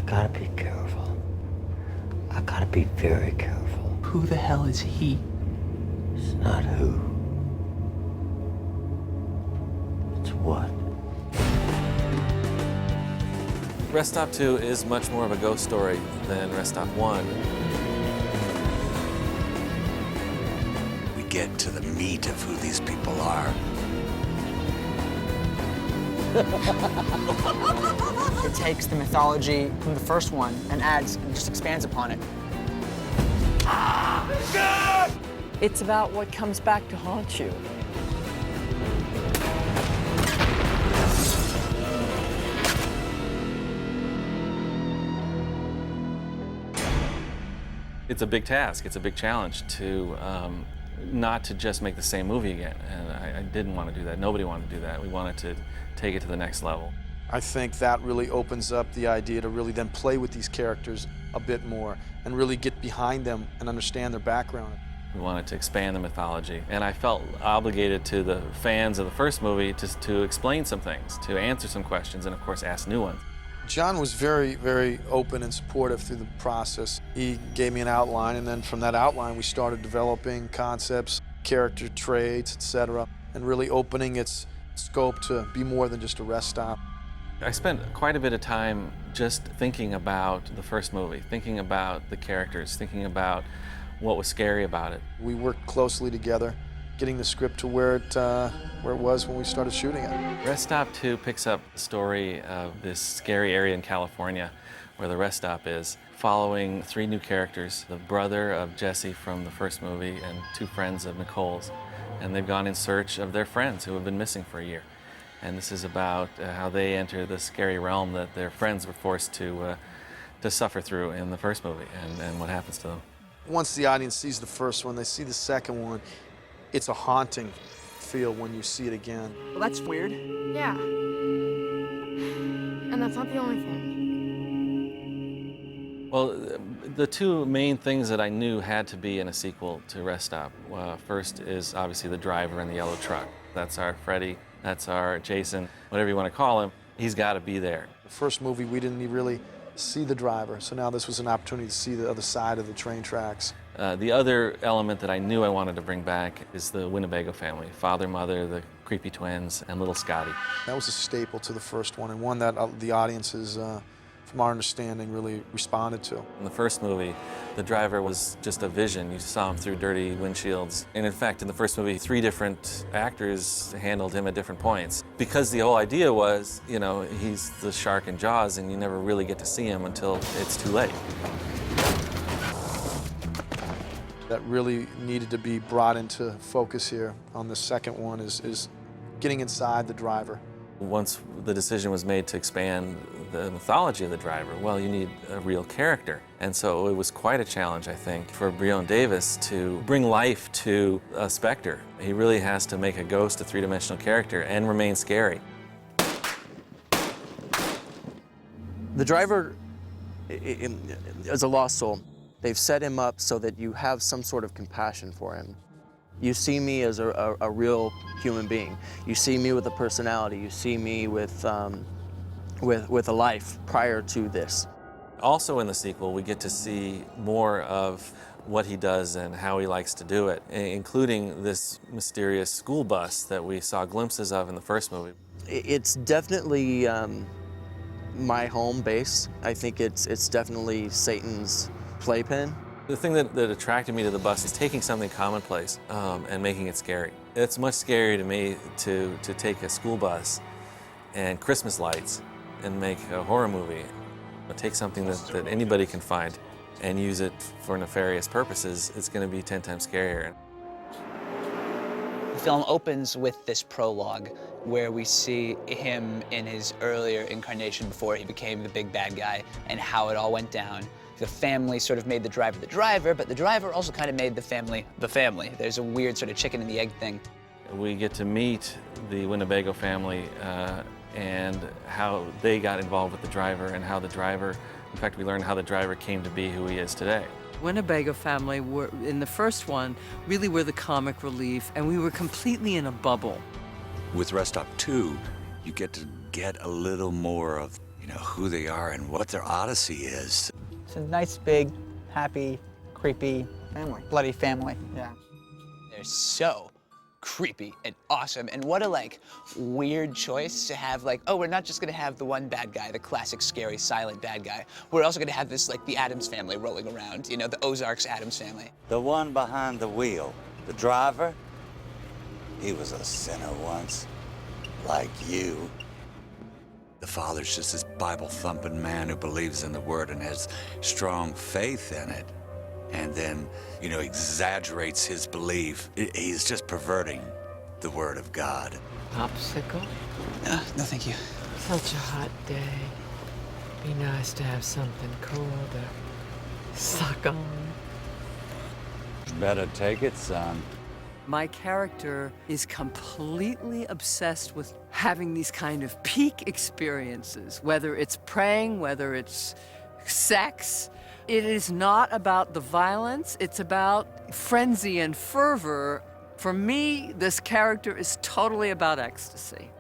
gotta be careful. I gotta be very careful. Who the hell is he? It's not who. It's what. Rest Stop 2 is much more of a ghost story than Rest Stop 1. We get to the meat of who these people are. It takes the mythology from the first one and adds and just expands upon it. It's about what comes back to haunt you. It's a big task, it's a big challenge to not to just make the same movie again. And I didn't want to do that. Nobody wanted to do that. We wanted to take it to the next level. I think that really opens up the idea to really then play with these characters a bit more and really get behind them and understand their background. We wanted to expand the mythology, and I felt obligated to the fans of the first movie to explain some things, to answer some questions, and of course ask new ones. John was very, very open and supportive through the process. He gave me an outline, and then from that outline we started developing concepts, character traits, etc., and really opening its scope to be more than just a rest stop. I spent quite a bit of time just thinking about the first movie, thinking about the characters, thinking about what was scary about it. We worked closely together, getting the script to where it was when we started shooting it. Rest Stop 2 picks up the story of this scary area in California where the rest stop is, following 3 new characters, the brother of Jesse from the first movie and 2 friends of Nicole's. And they've gone in search of their friends who have been missing for a year. And this is about how they enter the scary realm that their friends were forced to suffer through in the first movie, and what happens to them. Once the audience sees the first one, they see the second one, it's a haunting feel when you see it again. Well, that's weird. Yeah. And that's not the only thing. Well, the 2 main things that I knew had to be in a sequel to Rest Stop. First is obviously the driver in the yellow truck. That's our Freddy, that's our Jason, whatever you want to call him. He's got to be there. The first movie, we didn't really see the driver, so now this was an opportunity to see the other side of the train tracks. The other element that I knew I wanted to bring back is the Winnebago family, father, mother, the creepy twins, and little Scotty. That was a staple to the first one, and one that the audiences, from our understanding, really responded to. In the first movie, the driver was just a vision. You saw him through dirty windshields. And in fact, in the first movie, 3 different actors handled him at different points. Because the whole idea was, you know, he's the shark in Jaws, and you never really get to see him until it's too late. That really needed to be brought into focus here on the second one is getting inside the driver. Once the decision was made to expand the mythology of the driver, well, you need a real character. And so it was quite a challenge, I think, for Breon Davis to bring life to a specter. He really has to make a ghost a 3-dimensional character and remain scary. The driver is a lost soul. They've set him up so that you have some sort of compassion for him. You see me as a real human being. You see me with a personality. You see me with a life prior to this. Also in the sequel, we get to see more of what he does and how he likes to do it, including this mysterious school bus that we saw glimpses of in the first movie. It's definitely my home base. I think it's definitely Satan's playpen. The thing that attracted me to the bus is taking something commonplace and making it scary. It's much scarier to me to take a school bus and Christmas lights and make a horror movie. Take something that anybody can find and use it for nefarious purposes. It's going to be 10 times scarier. The film opens with this prologue where we see him in his earlier incarnation before he became the big bad guy and how it all went down. The family sort of made the driver, but the driver also kind of made the family the family. There's a weird sort of chicken and the egg thing. We get to meet the Winnebago family and how they got involved with the driver and how the driver, in fact, we learned how the driver came to be who he is today. Winnebago family were, in the first one, really were the comic relief, and we were completely in a bubble. With Rest Stop 2, you get to get a little more of you know, who they are and what their odyssey is. It's a nice, big, happy, creepy family. Bloody family, yeah. They're so creepy and awesome. And what a like weird choice to have like, oh, we're not just gonna have the one bad guy, the classic scary silent bad guy. We're also gonna have this like the Addams family rolling around, you know, the Ozarks Addams family. The one behind the wheel, the driver, he was a sinner once, like you. The father's just this Bible-thumping man who believes in the word and has strong faith in it. And then, you know, exaggerates his belief. He's just perverting the word of God. Popsicle? No, thank you. Such a hot day. Be nice to have something cool to suck on. Better take it, son. My character is completely obsessed with having these kind of peak experiences, whether it's praying, whether it's sex. It is not about the violence, it's about frenzy and fervor. For me, this character is totally about ecstasy.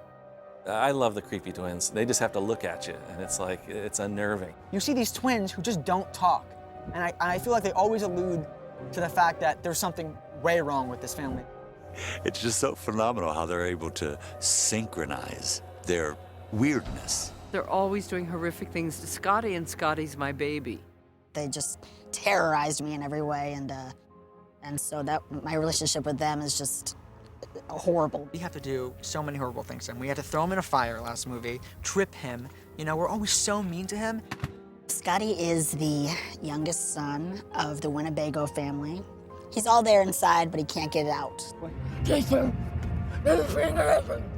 I love the creepy twins. They just have to look at you, and it's like, it's unnerving. You see these twins who just don't talk. And I feel like they always allude to the fact that there's something way wrong with this family. It's just so phenomenal how they're able to synchronize their weirdness. They're always doing horrific things to Scotty, and Scotty's my baby. They just terrorized me in every way, and so that my relationship with them is just horrible. We have to do so many horrible things to him. We had to throw him in a fire last movie, trip him. You know, we're always so mean to him. Scotty is the youngest son of the Winnebago family. He's all there inside, but he can't get it out.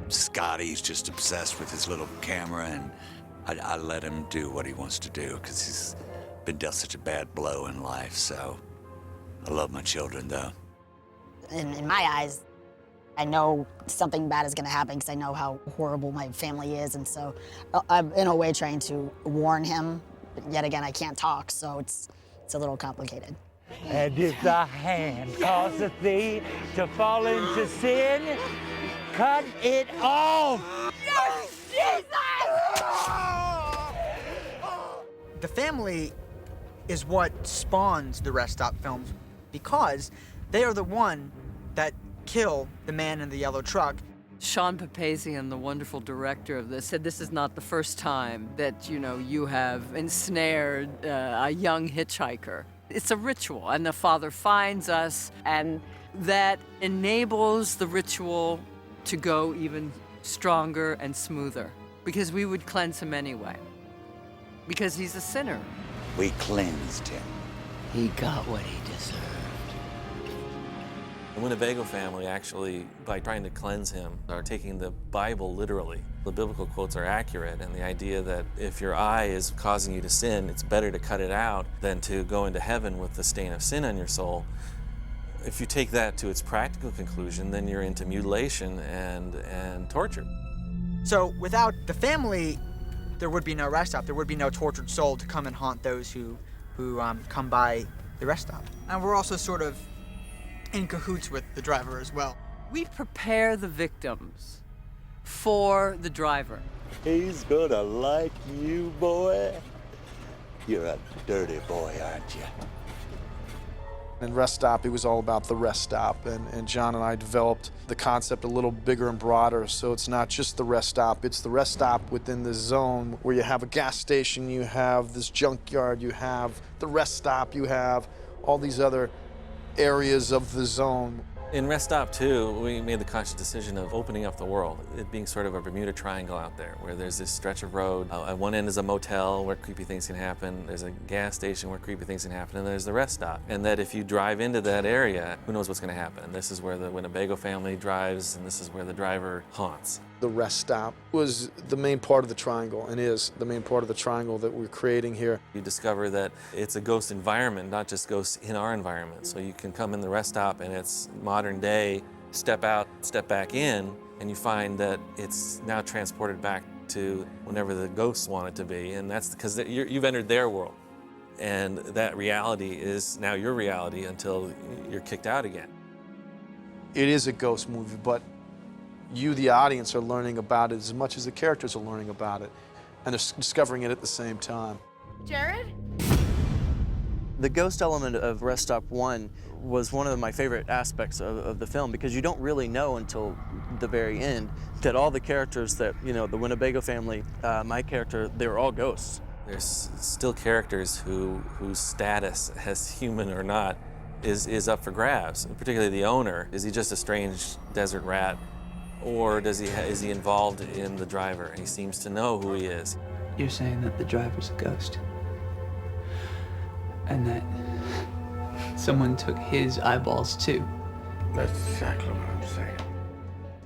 Scotty's just obsessed with his little camera, and I let him do what he wants to do because he's been dealt such a bad blow in life. So I love my children, though. In my eyes, I know something bad is going to happen because I know how horrible my family is, and so I'm in a way trying to warn him. But yet again, I can't talk, so it's a little complicated. And if thy hand causeth thee to fall into sin, cut it off! The family is what spawns the Rest Stop films because they are the one that kill the man in the yellow truck. Sean Papazian, the wonderful director of this, said this is not the first time that, you know, you have ensnared a young hitchhiker. It's a ritual, and the Father finds us, and that enables the ritual to go even stronger and smoother, because we would cleanse him anyway, because he's a sinner. We cleansed him. He got what he deserved. The Winnebago family actually, by trying to cleanse him, are taking the Bible literally. The biblical quotes are accurate, and the idea that if your eye is causing you to sin, it's better to cut it out than to go into heaven with the stain of sin on your soul. If you take that to its practical conclusion, then you're into mutilation and torture. So without the family, there would be no Rest Stop. There would be no tortured soul to come and haunt those who come by the Rest Stop. And we're also sort of in cahoots with the driver as well. We prepare the victims for the driver. He's gonna like you, boy. You're a dirty boy, aren't you? In Rest Stop, it was all about the rest stop, and John and I developed the concept a little bigger and broader, so it's not just the rest stop, it's the rest stop within the zone where you have a gas station, you have this junkyard, you have the rest stop, you have all these other areas of the zone. In Rest Stop 2, we made the conscious decision of opening up the world, it being sort of a Bermuda Triangle out there, where there's this stretch of road. At one end is a motel where creepy things can happen, there's a gas station where creepy things can happen, and there's the rest stop. And that if you drive into that area, who knows what's going to happen. This is where the Winnebago family drives, and this is where the driver haunts. The rest stop was the main part of the triangle, and is the main part of the triangle that we're creating here. You discover that it's a ghost environment, not just ghosts in our environment. So you can come in the rest stop and it's modern day, step out, step back in, and you find that it's now transported back to whenever the ghosts want it to be, and that's because you've entered their world. And that reality is now your reality until you're kicked out again. It is a ghost movie, but you, the audience, are learning about it as much as the characters are learning about it. and they're discovering it at the same time. Jared? The ghost element of Rest Stop 1 was one of my favorite aspects of the film, because you don't really know until the very end that all the characters that, you know, the Winnebago family, my character, they were all ghosts. There's still characters whose status, as human or not, is up for grabs, and particularly the owner. Is he just a strange desert rat, or is he involved in the driver? He seems to know who he is. You're saying that the driver's a ghost, and that someone took his eyeballs too. That's exactly what I'm saying.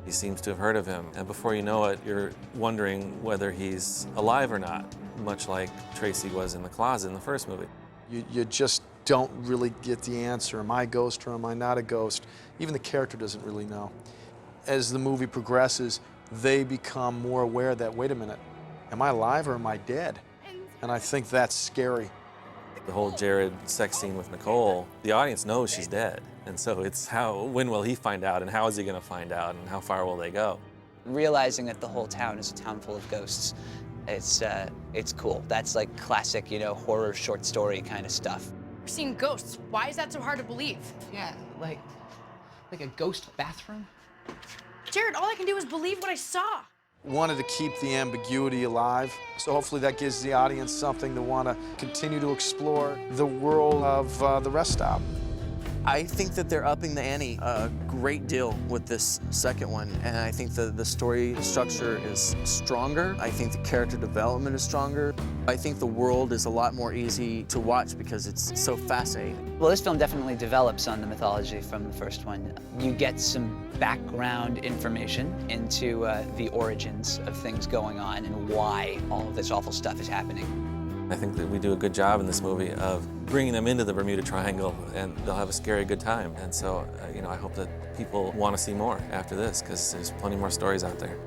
He seems to have heard of him, and before you know it, you're wondering whether he's alive or not, much like Tracy was in the closet in the first movie. You just don't really get the answer. Am I a ghost or am I not a ghost? Even the character doesn't really know. As the movie progresses, they become more aware that, wait a minute, am I alive or am I dead? And I think that's scary. The whole Jared sex scene with Nicole, the audience knows she's dead. And so it's when will he find out, and how is he going to find out, and how far will they go? Realizing that the whole town is a town full of ghosts, it's cool. That's like classic, you know, horror short story kind of stuff. We're seeing ghosts. Why is that so hard to believe? Yeah, like a ghost bathroom? Jared, all I can do is believe what I saw. Wanted to keep the ambiguity alive, so hopefully that gives the audience something to want to continue to explore the world of the Rest Stop. I think that they're upping the ante a great deal with this second one, and I think the story structure is stronger. I think the character development is stronger. I think the world is a lot more easy to watch because it's so fascinating. Well, this film definitely develops on the mythology from the first one. You get some background information into the origins of things going on and why all of this awful stuff is happening. I think that we do a good job in this movie of bringing them into the Bermuda Triangle, and they'll have a scary good time. And so, you know, I hope that people want to see more after this, because there's plenty more stories out there.